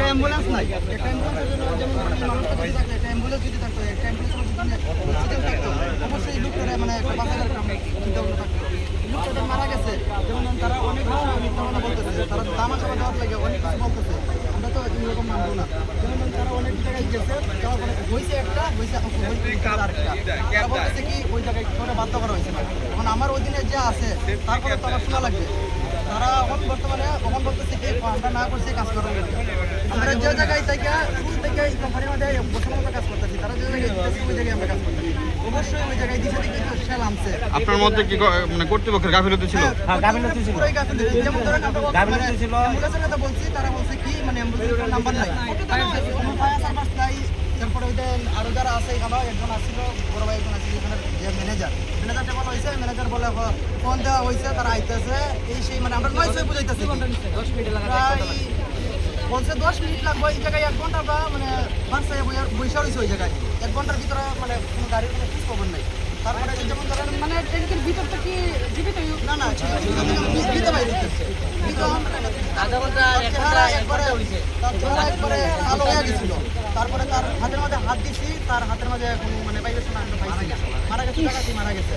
Ambulance নাই, একটা অ্যাম্বুলেন্সের জন্য যেমন মানুষটা যদি থাকতো, একটা অ্যাম্বুলেন্স যদি থাকতো, একটা অ্যাম্বুলেন্সের মধ্যে অক্সিজেন থাকতো, অবশ্যই লোকটা মানে একটা বাঁচার একটা চিন্তা ভাবনা থাকতো। লোকটা মারা গেছে, যেমন তারা অনেক মিথ্যা কথা বলতেছে, তারা তামাশা দেওয়ার লাগে অনেক কিছু বলতেছে, আমরা তো এরকম মানবো না। যেমন তারা অনেক জায়গায় গেছে, যাওয়ার পরে হয়েছে একটা, হয়েছে আরেকটা, তারা বলতেছে কি ওই জায়গায় করে বাধ্য করা হয়েছে না। এখন আমার অধীনে যে আছে তারপরে তো আমার শোনা লাগবে। তারা এখন বর্তমানে কখন বলতেছে কি আমরা না করছি কাজ করার জন্য। আমরা যে জায়গায় থেকে শুরু থেকে এই কোম্পানির মধ্যে বছর মতো কাজ করতেছি, তারা যে জায়গায় দিতেছে ওই জায়গায় আমরা কাজ করতেছি। অবশ্যই ওই জায়গায় দিচ্ছে কিন্তু সেল আনছে। আপনার মধ্যে কি মানে কর্তৃপক্ষের গাফিলতি ছিল? হ্যাঁ, গাফিলতি ছিল, পুরোই গাফিলতি। যেমন ধরেন আমরা গাফিলতি ছিল, অ্যাম্বুলেন্সের কথা বলছি, তারা বলছে কি মানে অ্যাম্বুলেন্সের নাম্বার নাই, ফায়ার সার্ভিস নাই। তারপরে ওই আরো যারা আছে এখানে একজন আসছিল, বড় ভাই একজন আসছিল, এখানে যে ম্যানেজারটা বলা হয়েছে, ম্যানেজার বলে ফোন দেওয়া হয়েছে, তারা আইতেছে এই সেই মানে আমরা 9 বুঝাইতেছি 10 মিনিট বলছে 10 মিনিট লাগবে এই জায়গায় 1 ঘন্টা বা মানে বাসায় বৈশা রয়েছে ওই জায়গায় 1 ঘন্টার ভিতরে মানে কোনো গাড়ির কোনো খোঁজ খবর নাই। তারপরে যেমন ধরেন মানে ট্যাঙ্কের ভিতরটা কি জীবিত? না না, জীবিত বাইরে আধা ঘন্টা 1 ঘন্টা একবারে একবারে কালো হয়ে গেছিল। তারপরে তার হাতের মধ্যে হাত দিছি, তার হাতের মধ্যে কোনো মানে পাইতেছে না, মারা গেছে, মারা গেছে।